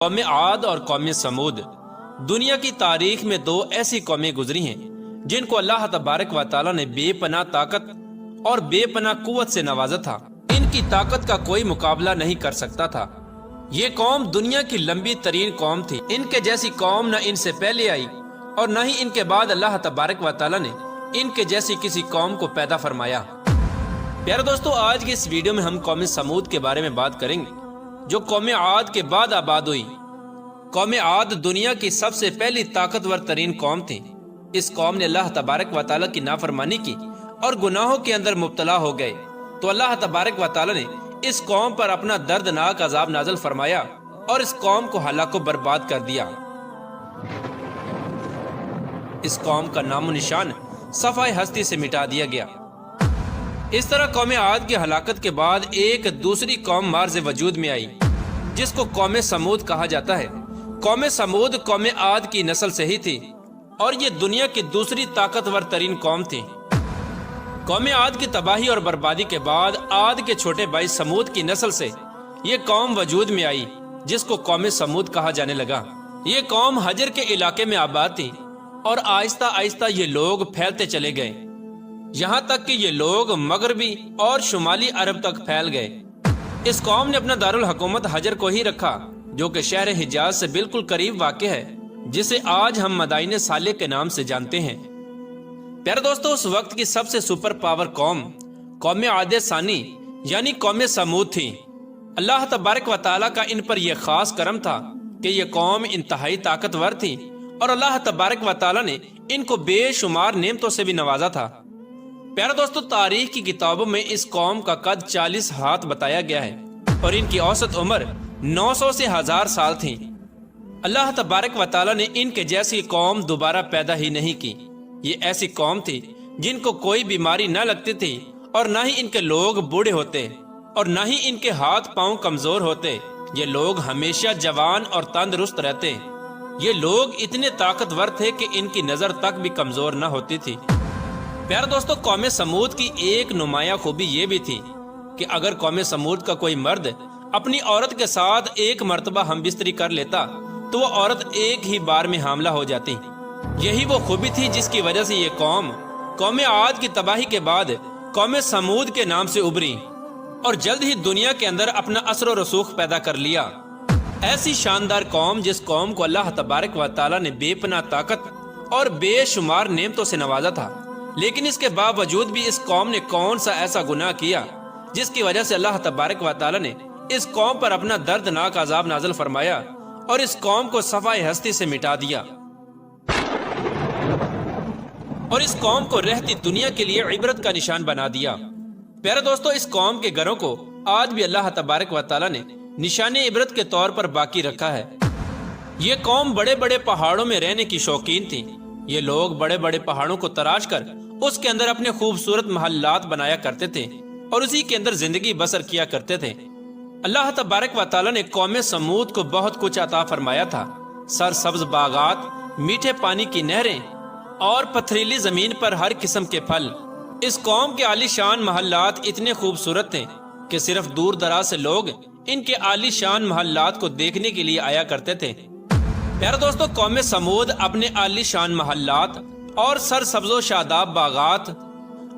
قوم عاد اور قوم سمود دنیا کی تاریخ میں دو ایسی قومیں گزری ہیں جن کو اللہ تبارک و تعالی نے بے پناہ طاقت اور بے پناہ قوت سے نوازا تھا۔ ان کی طاقت کا کوئی مقابلہ نہیں کر سکتا تھا۔ یہ قوم دنیا کی لمبی ترین قوم تھی۔ ان کے جیسی قوم نہ ان سے پہلے آئی اور نہ ہی ان کے بعد اللہ تبارک و تعالی نے ان کے جیسی کسی قوم کو پیدا فرمایا۔ پیارے دوستو، آج کی اس ویڈیو میں ہم قوم سمود کے بارے میں بات کریں گے جو قوم عاد کے بعد آباد ہوئی۔ قوم عاد دنیا کی سب سے پہلی طاقتور ترین قوم تھی۔ اس قوم نے اللہ تبارک و تعالی کی نافرمانی کی اور گناہوں کے اندر مبتلا ہو گئے، تو اللہ تبارک و تعالی نے اس قوم پر اپنا دردناک عذاب نازل فرمایا اور اس قوم کو ہلاک و برباد کر دیا۔ اس قوم کا نام و نشان صفحہ ہستی سے مٹا دیا گیا۔ اس طرح قوم عاد کی ہلاکت کے بعد ایک دوسری قوم مارز وجود میں آئی جس کو قوم سمود کہا جاتا ہے۔ قوم سمود قوم عاد کی نسل سے ہی تھی اور یہ دنیا کی دوسری طاقتور ترین قوم تھی۔ قوم عاد کی تباہی اور بربادی کے بعد عاد کے چھوٹے بھائی سمود کی نسل سے یہ قوم وجود میں آئی جس کو قوم سمود کہا جانے لگا۔ یہ قوم حجر کے علاقے میں آباد تھی اور آہستہ آہستہ یہ لوگ پھیلتے چلے گئے، یہاں تک کہ یہ لوگ مغربی اور شمالی عرب تک پھیل گئے۔ اس قوم نے اپنا دارالحکومت حجر کو ہی رکھا جو کہ شہر حجاز سے بالکل قریب واقع ہے، جسے آج ہم مدائن صالح کے نام سے جانتے ہیں۔ پیارے دوستو، اس وقت کی سب سے سپر پاور قوم عاد ثانی یعنی قوم سمود تھی۔ اللہ تبارک و تعالیٰ کا ان پر یہ خاص کرم تھا کہ یہ قوم انتہائی طاقتور تھی اور اللہ تبارک و تعالیٰ نے ان کو بے شمار نعمتوں سے بھی نوازا تھا۔ پیارے دوستو، تاریخ کی کتابوں میں اس قوم کا قد 40 ہاتھ بتایا گیا ہے اور ان کی اوسط عمر 900 سے 1000 سال تھی۔ اللہ تبارک و تعالیٰ نے ان کے جیسی قوم دوبارہ پیدا ہی نہیں کی۔ یہ ایسی قوم تھی جن کو کوئی بیماری نہ لگتی تھی اور نہ ہی ان کے لوگ بوڑھے ہوتے اور نہ ہی ان کے ہاتھ پاؤں کمزور ہوتے۔ یہ لوگ ہمیشہ جوان اور تندرست رہتے۔ یہ لوگ اتنے طاقتور تھے کہ ان کی نظر تک بھی کمزور نہ ہوتی تھی۔ پیارے دوستو، قوم سمود کی ایک نمایاں خوبی یہ بھی تھی کہ اگر قوم سمود کا کوئی مرد اپنی عورت کے ساتھ ایک مرتبہ ہم بستری کر لیتا تو وہ عورت ایک ہی بار میں حاملہ ہو جاتی۔ یہی وہ خوبی تھی جس کی وجہ سے یہ قوم عاد کی تباہی کے بعد قوم سمود کے نام سے ابھری اور جلد ہی دنیا کے اندر اپنا اثر و رسوخ پیدا کر لیا۔ ایسی شاندار قوم جس قوم کو اللہ تبارک و تعالیٰ نے بے پناہ طاقت اور بے شمار نعمتوں سے نوازا تھا، لیکن اس کے باوجود بھی اس قوم نے کون سا ایسا گناہ کیا جس کی وجہ سے اللہ تبارک و تعالیٰ نے اس قوم پر اپنا دردناک عذاب نازل فرمایا اور اس قوم کو صفحہ ہستی سے مٹا دیا اور اس قوم کو رہتی دنیا کے لیے عبرت کا نشان بنا دیا۔ پیارے دوستو، اس قوم کے گھروں کو آج بھی اللہ تبارک و تعالیٰ نے نشان عبرت کے طور پر باقی رکھا ہے۔ یہ قوم بڑے بڑے پہاڑوں میں رہنے کی شوقین تھی۔ یہ لوگ بڑے بڑے پہاڑوں کو تراش کر اس کے اندر اپنے خوبصورت محلات بنایا کرتے تھے اور اسی کے اندر زندگی بسر کیا کرتے تھے۔ اللہ تبارک و تعالیٰ نے قوم سمود کو بہت کچھ عطا فرمایا تھا۔ سرسبز باغات، میٹھے پانی کی نہریں اور پتھریلی زمین پر ہر قسم کے پھل۔ اس قوم کے عالی شان محلات اتنے خوبصورت تھے کہ صرف دور دراز سے لوگ ان کے عالی شان محلات کو دیکھنے کے لیے آیا کرتے تھے۔ پیارے دوستو، قوم سمود اپنے عالی شان محلات اور سرسبز و شاداب باغات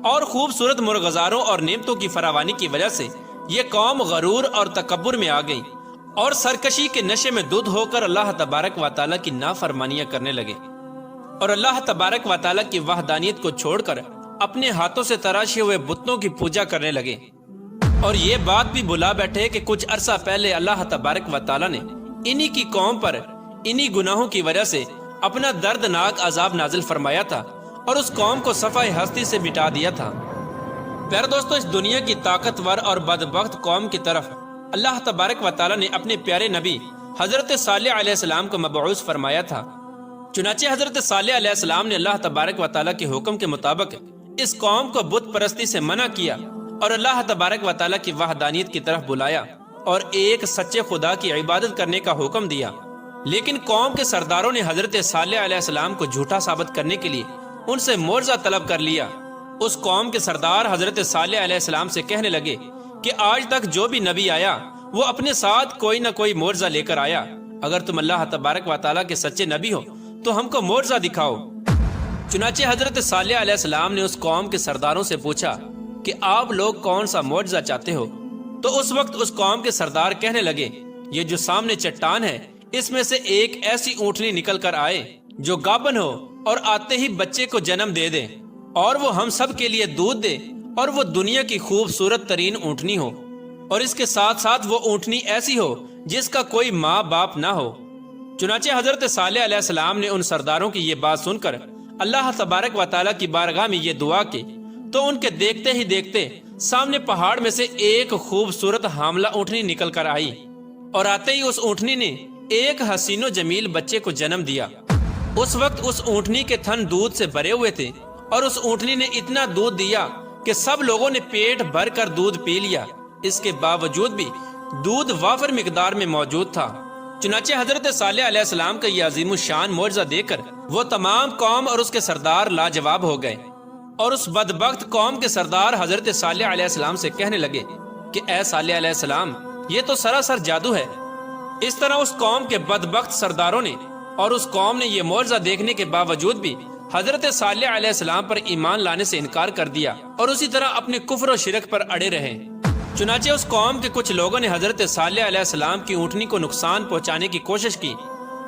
اور خوبصورت مرغزاروں اور نعمتوں کی فراوانی کی وجہ سے یہ قوم غرور اور تکبر میں آ گئی اور سرکشی کے نشے میں دھت ہو کر اللہ تبارک و تعالیٰ کی نافرمانیاں کرنے لگے اور اللہ تبارک و تعالیٰ کی وحدانیت کو چھوڑ کر اپنے ہاتھوں سے تراشے ہوئے بتوں کی پوجا کرنے لگے۔ اور یہ بات بھی بلا بیٹھے کہ کچھ عرصہ پہلے اللہ تبارک و تعالیٰ نے انہی کی قوم پر انہی گناہوں کی وجہ سے اپنا دردناک عذاب نازل فرمایا تھا اور اس قوم کو صفحہ ہستی سے مٹا دیا تھا۔ پیارے دوستو، اس دنیا کی طاقتور اور بدبخت قوم کی طرف اللہ تبارک و تعالیٰ نے اپنے پیارے نبی حضرت صالح علیہ السلام کو مبعوث فرمایا تھا۔ چنانچہ حضرت صالح علیہ السلام نے اللہ تبارک و تعالیٰ کے حکم کے مطابق اس قوم کو بت پرستی سے منع کیا اور اللہ تبارک و تعالیٰ کی وحدانیت کی طرف بلایا اور ایک سچے خدا کی عبادت کرنے کا حکم دیا۔ لیکن قوم کے سرداروں نے حضرت صالح علیہ السلام کو جھوٹا ثابت کرنے کے لیے ان سے معجزہ طلب کر لیا۔ اس قوم کے سردار حضرت صالح علیہ السلام سے کہنے لگے کہ آج تک جو بھی نبی آیا وہ اپنے ساتھ کوئی نہ کوئی معجزہ لے کر آیا، اگر تم اللہ تبارک و تعالیٰ کے سچے نبی ہو تو ہم کو معجزہ دکھاؤ۔ چنانچہ حضرت صالح علیہ السلام نے اس قوم کے سرداروں سے پوچھا کہ آپ لوگ کون سا معجزہ چاہتے ہو؟ تو اس وقت اس قوم کے سردار کہنے لگے، یہ جو سامنے چٹان ہے اس میں سے ایک ایسی اونٹنی نکل کر آئے جو گابن ہو اور آتے ہی بچے کو جنم دے دے، اور وہ ہم سب کے لیے دودھ دے، اور وہ دنیا کی خوبصورت ترین اونٹنی ہو، اور اس کے ساتھ ساتھ وہ اونٹنی ایسی ہو جس کا کوئی ماں باپ نہ ہو۔ چنانچہ حضرت صالح علیہ السلام نے ان سرداروں کی یہ بات سن کر اللہ تبارک و تعالیٰ کی بارگاہ میں یہ دعا کی، تو ان کے دیکھتے ہی دیکھتے سامنے پہاڑ میں سے ایک خوبصورت حاملہ اونٹنی نکل کر آئی، اور آتے ہی اس اونٹنی نے ایک حسین و جمیل بچے کو جنم دیا۔ اس وقت اس اونٹنی کے تھن دودھ سے بھرے ہوئے تھے، اور اس اونٹنی نے اتنا دودھ دیا کہ سب لوگوں نے پیٹ بھر کر دودھ پی لیا۔ اس کے باوجود بھی دودھ وافر مقدار میں موجود تھا۔ چنانچہ حضرت صالح علیہ السلام کا یہ عظیم الشان معجزہ دیکھ کر وہ تمام قوم اور اس کے سردار لاجواب ہو گئے، اور اس بدبخت قوم کے سردار حضرت صالح علیہ السلام سے کہنے لگے کہ اے صالح علیہ السلام، یہ تو سراسر جادو ہے۔ اس طرح اس قوم کے بدبخت سرداروں نے اور اس قوم نے یہ معجزہ دیکھنے کے باوجود بھی حضرت صالح علیہ السلام پر ایمان لانے سے انکار کر دیا، اور اسی طرح اپنے کفر و شرک پر اڑے رہے۔ چنانچہ اس قوم کے کچھ لوگوں نے حضرت صالح علیہ السلام کی اونٹنی کو نقصان پہنچانے کی کوشش کی،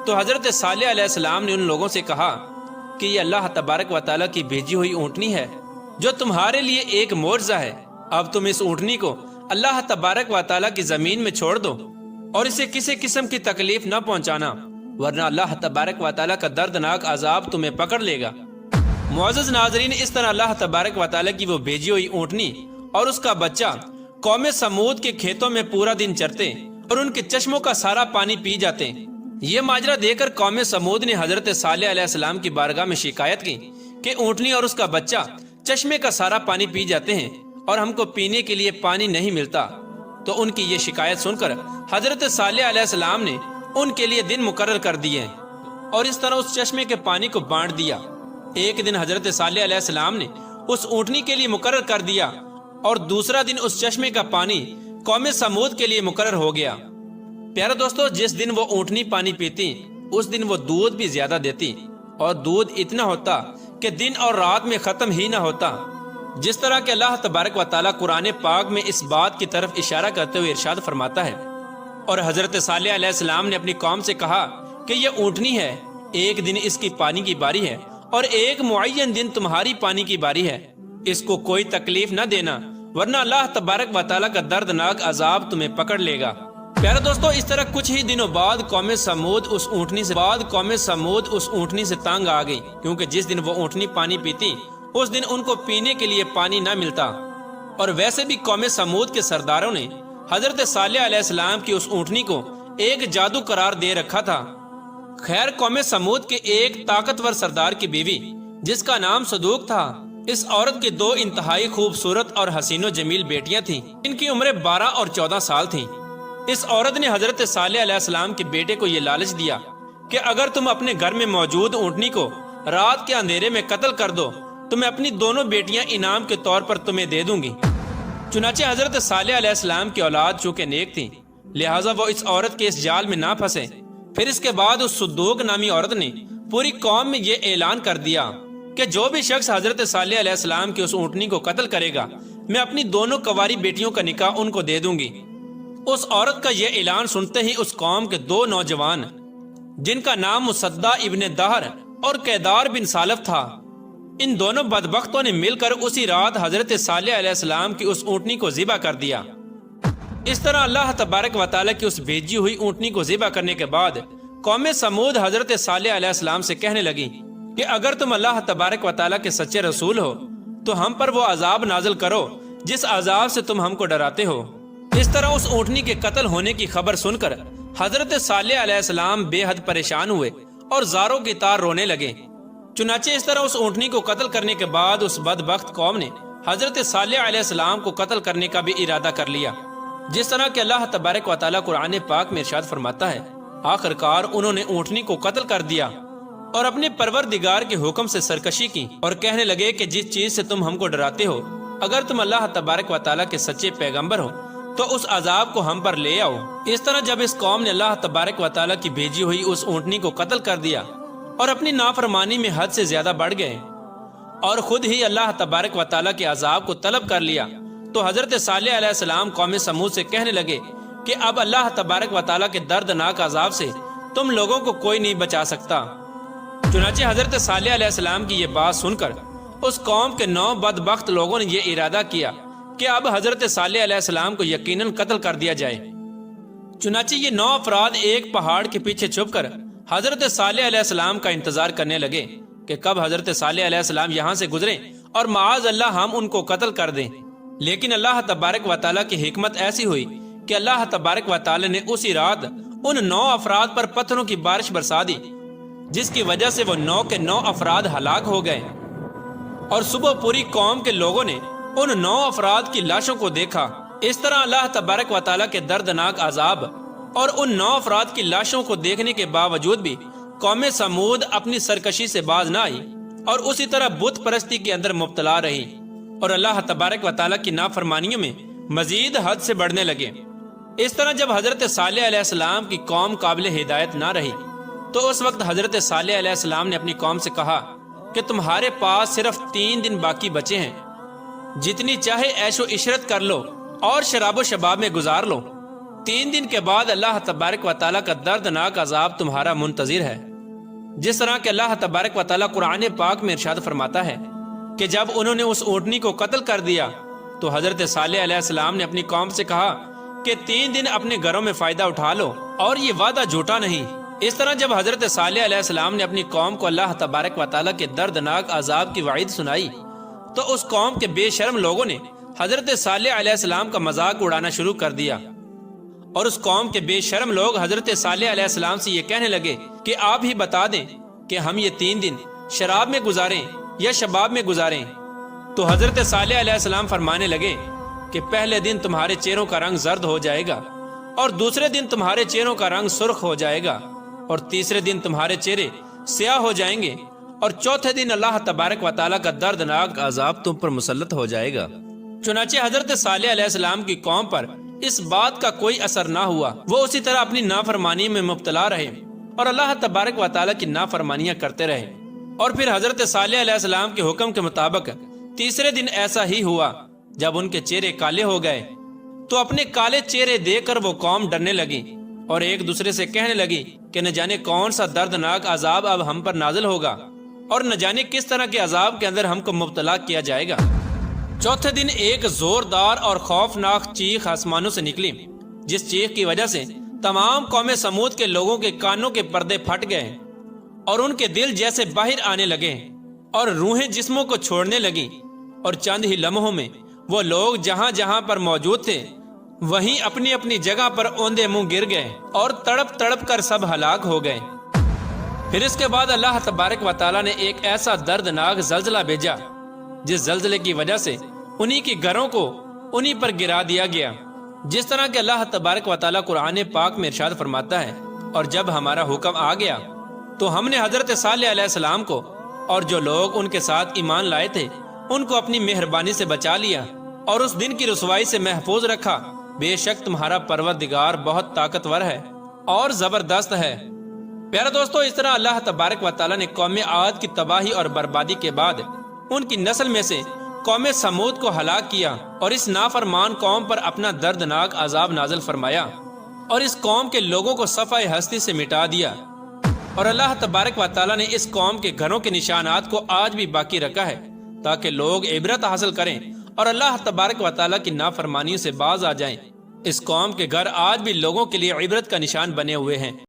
تو حضرت صالح علیہ السلام نے ان لوگوں سے کہا کہ یہ اللہ تبارک و تعالیٰ کی بھیجی ہوئی اونٹنی ہے جو تمہارے لیے ایک معجزہ ہے۔ اب تم اس اونٹنی کو اللہ تبارک و تعالیٰ کی زمین میں چھوڑ دو، اور اسے کسی قسم کی تکلیف نہ پہنچانا، ورنہ اللہ تبارک و تعالیٰ کا دردناک عذاب تمہیں پکڑ لے گا۔ معزز ناظرین، اس طرح اللہ تبارک و تعالیٰ کی وہ بھیجی ہوئی اونٹنی اور اس کا بچہ قوم سمود کے کھیتوں میں پورا دن چرتے اور ان کے چشموں کا سارا پانی پی جاتے۔ یہ ماجرا دیکھ کر قوم سمود نے حضرت صالح علیہ السلام کی بارگاہ میں شکایت کی کہ اونٹنی اور اس کا بچہ چشمے کا سارا پانی پی جاتے ہیں اور ہم کو پینے کے لیے پانی نہیں ملتا۔ تو ان کی یہ شکایت سن کر حضرت صالح علیہ السلام نے ان کے لیے دن مقرر کر دیے، اور اس طرح اس چشمے کے پانی کو بانٹ دیا۔ ایک دن حضرت صالح علیہ السلام نے اس اونٹنی کے لیے مقرر کر دیا، اور دوسرا دن اس چشمے کا پانی قوم سمود کے لیے مقرر ہو گیا۔ پیارے دوستو، جس دن وہ اونٹنی پانی پیتی اس دن وہ دودھ بھی زیادہ دیتی، اور دودھ اتنا ہوتا کہ دن اور رات میں ختم ہی نہ ہوتا۔ جس طرح کہ اللہ تبارک و تعالیٰ قرآن پاک میں اس بات کی طرف اشارہ کرتے ہوئے ارشاد فرماتا ہے، اور حضرت صالح علیہ السلام نے اپنی قوم سے کہا کہ یہ اونٹنی ہے، ایک دن اس کی پانی کی باری ہے اور ایک معین دن تمہاری پانی کی باری ہے، اس کو کوئی تکلیف نہ دینا، ورنہ اللہ تبارک و تعالیٰ کا دردناک عذاب تمہیں پکڑ لے گا۔ پیارے دوستو، اس طرح کچھ ہی دنوں بعد قوم سمود اس اونٹنی سے تنگ آ گئی، کیونکہ جس دن وہ اونٹنی پانی پیتی اس دن ان کو پینے کے لیے پانی نہ ملتا، اور ویسے بھی قوم سمود کے سرداروں نے حضرت صالح علیہ السلام کی اس اونٹنی کو ایک جادو قرار دے رکھا تھا۔ خیر، قوم سمود کے ایک طاقتور سردار کی بیوی جس کا نام صدوق تھا، اس عورت کی دو انتہائی خوبصورت اور حسین و جمیل بیٹیاں تھیں، ان کی عمریں 12 اور 14 سال تھیں۔ اس عورت نے حضرت صالح علیہ السلام کے بیٹے کو یہ لالچ دیا کہ اگر تم اپنے گھر میں موجود اونٹنی کو رات کے اندھیرے میں قتل کر دو تو میں اپنی دونوں بیٹیاں انعام کے طور پر تمہیں دے دوں گی۔ چنانچہ حضرت صالح علیہ السلام کی اولاد چونکہ نیک تھی، لہٰذا وہ اس عورت کے اس جال میں نہ پھنسے۔ پھر اس کے بعد اس صدوق نامی عورت نے پوری قوم میں یہ اعلان کر دیا کہ جو بھی شخص حضرت صالح علیہ السلام کی اس اونٹنی کو قتل کرے گا، میں اپنی دونوں کنواری بیٹیوں کا نکاح ان کو دے دوں گی۔ اس عورت کا یہ اعلان سنتے ہی اس قوم کے دو نوجوان جن کا نام مصدع ابن دہر اور کیدار بن سالف تھا، ان دونوں بدبختوں نے مل کر اسی رات حضرت صالح علیہ السلام کی اس اونٹنی کو ذبح کر دیا۔ اس طرح اللہ تبارک و تعالیٰ کی اس بھیجی ہوئی اونٹنی کو ذبح کرنے کے بعد قوم سمود حضرت صالح علیہ السلام سے کہنے لگی کہ اگر تم اللہ تبارک و تعالیٰ کے سچے رسول ہو تو ہم پر وہ عذاب نازل کرو جس عذاب سے تم ہم کو ڈراتے ہو۔ اس طرح اس اونٹنی کے قتل ہونے کی خبر سن کر حضرت صالح علیہ السلام بے حد پریشان ہوئے اور زاروں کی طرح رونے لگے۔ چنانچہ اس طرح اس اونٹنی کو قتل کرنے کے بعد اس بدبخت قوم نے حضرت صالح علیہ السلام کو قتل کرنے کا بھی ارادہ کر لیا، جس طرح کہ اللہ تبارک و تعالیٰ قرآن پاک میں ارشاد فرماتا ہے، آخر کار انہوں نے اونٹنی کو قتل کر دیا اور اپنے پروردگار کے حکم سے سرکشی کی اور کہنے لگے کہ جس چیز سے تم ہم کو ڈراتے ہو، اگر تم اللہ تبارک و تعالیٰ کے سچے پیغمبر ہو تو اس عذاب کو ہم پر لے آؤ۔ اس طرح جب اس قوم نے اللہ تبارک و تعالیٰ کی بھیجی ہوئی اس اونٹنی کو قتل کر دیا اور اپنی نافرمانی میں حد سے زیادہ بڑھ گئے اور خود ہی اللہ تبارک و تعالیٰ کے عذاب کو طلب کر لیا، تو حضرت صالح علیہ السلام قوم سمود سے کہنے لگے کہ اب اللہ تبارک و تعالیٰ کے دردناک عذاب سے تم لوگوں کو کوئی نہیں بچا سکتا۔ چنانچہ حضرت صالح علیہ السلام کی یہ بات سن کر اس قوم کے 9 بدبخت لوگوں نے یہ ارادہ کیا کہ اب حضرت صالح علیہ السلام کو یقیناً قتل کر دیا جائے۔ چنانچہ یہ 9 افراد ایک پہاڑ کے پیچھے چھپ کر حضرت صالح علیہ السلام کا انتظار کرنے لگے کہ کب حضرت صالح علیہ السلام یہاں سے گزریں اور معاذ اللہ ہم ان کو قتل کر دیں۔ لیکن اللہ تبارک و تعالیٰ کی حکمت ایسی ہوئی کہ اللہ تبارک و تعالیٰ نے اسی رات ان 9 افراد پر پتھروں کی بارش برسا دی، جس کی وجہ سے وہ 9 کے 9 افراد ہلاک ہو گئے، اور صبح پوری قوم کے لوگوں نے ان 9 افراد کی لاشوں کو دیکھا۔ اس طرح اللہ تبارک و تعالیٰ کے دردناک عذاب اور ان 9 افراد کی لاشوں کو دیکھنے کے باوجود بھی قوم سمود اپنی سرکشی سے باز نہ آئی اور اسی طرح بت پرستی کے اندر مبتلا رہی اور اللہ تبارک و تعالیٰ کی نافرمانیوں میں مزید حد سے بڑھنے لگے۔ اس طرح جب حضرت صالح علیہ السلام کی قوم قابل ہدایت نہ رہی تو اس وقت حضرت صالح علیہ السلام نے اپنی قوم سے کہا کہ تمہارے پاس صرف 3 دن باقی بچے ہیں، جتنی چاہے عیش و عشرت کر لو اور شراب و شباب میں گزار لو۔ 3 دن کے بعد اللہ تبارک و تعالیٰ کا دردناک عذاب تمہارا منتظر ہے۔ جس طرح کہ اللہ تبارک و تعالیٰ قرآن پاک میں ارشاد فرماتا ہے کہ جب انہوں نے اس اونٹنی کو قتل کر دیا تو حضرت صالح علیہ السلام نے اپنی قوم سے کہا کہ 3 دن اپنے گھروں میں فائدہ اٹھا لو اور یہ وعدہ جھوٹا نہیں۔ اس طرح جب حضرت صالح علیہ السلام نے اپنی قوم کو اللہ تبارک و تعالیٰ کے دردناک عذاب کی وعید سنائی تو اس قوم کے بے شرم لوگوں نے حضرت صالح علیہ السلام کا مذاق اڑانا شروع کر دیا، اور اس قوم کے بے شرم لوگ حضرت صالح علیہ السلام سے یہ کہنے لگے کہ آپ ہی بتا دیں کہ ہم یہ 3 دن شراب میں گزاریں یا شباب میں گزاریں۔ تو حضرت صالح علیہ السلام فرمانے لگے کہ پہلے دن تمہارے چہروں کا رنگ زرد ہو جائے گا، اور دوسرے دن تمہارے چہروں کا رنگ سرخ ہو جائے گا، اور تیسرے دن تمہارے چہرے سیاہ ہو جائیں گے، اور چوتھے دن اللہ تبارک و تعالیٰ کا دردناک عذاب تم پر مسلط ہو جائے گا۔ چنانچہ حضرت صالح علیہ السلام کی قوم پر اس بات کا کوئی اثر نہ ہوا، وہ اسی طرح اپنی نافرمانی میں مبتلا رہے اور اللہ تبارک و تعالیٰ کی نافرمانیاں کرتے رہے۔ اور پھر حضرت صالح علیہ السلام کے حکم کے مطابق تیسرے دن ایسا ہی ہوا، جب ان کے چہرے کالے ہو گئے تو اپنے کالے چہرے دیکھ کر وہ قوم ڈرنے لگی اور ایک دوسرے سے کہنے لگی کہ نہ جانے کون سا دردناک عذاب اب ہم پر نازل ہوگا اور نہ جانے کس طرح کے عذاب کے اندر ہم کو مبتلا کیا جائے گا۔ چوتھے دن ایک زوردار اور خوفناک چیخ آسمانوں سے نکلی، جس چیخ کی وجہ سے تمام قوم سمود کے لوگوں کے کانوں کے پردے پھٹ گئے اور ان کے دل جیسے باہر آنے لگے اور روحیں جسموں کو چھوڑنے لگیں، اور چند ہی لمحوں میں وہ لوگ جہاں جہاں پر موجود تھے وہیں اپنی اپنی جگہ پر اوندے منہ گر گئے اور تڑپ تڑپ کر سب ہلاک ہو گئے۔ پھر اس کے بعد اللہ تبارک و تعالیٰ نے ایک ایسا دردناک زلزلہ بھیجا جس زلزلے کی وجہ سے انہی کے گھروں کو انہی پر گرا دیا گیا، جس طرح کہ اللہ تبارک و تعالیٰ قرآن پاک میں ارشاد فرماتا ہے، اور جب ہمارا حکم آ گیا تو ہم نے حضرت صالح علیہ السلام کو اور جو لوگ ان کے ساتھ ایمان لائے تھے ان کو اپنی مہربانی سے بچا لیا اور اس دن کی رسوائی سے محفوظ رکھا۔ بے شک تمہارا پروردگار بہت طاقتور ہے اور زبردست ہے۔ پیارے دوستو، اس طرح اللہ تبارک و تعالیٰ نے قوم عاد کی تباہی اور بربادی کے بعد ان کی نسل میں سے قوم سمود کو ہلاک کیا اور اس نافرمان قوم پر اپنا دردناک عذاب نازل فرمایا اور اس قوم کے لوگوں کو صفحہ ہستی سے مٹا دیا۔ اور اللہ تبارک و تعالیٰ نے اس قوم کے گھروں کے نشانات کو آج بھی باقی رکھا ہے تاکہ لوگ عبرت حاصل کریں اور اللہ تبارک و تعالیٰ کی نافرمانیوں سے باز آ جائیں۔ اس قوم کے گھر آج بھی لوگوں کے لیے عبرت کا نشان بنے ہوئے ہیں۔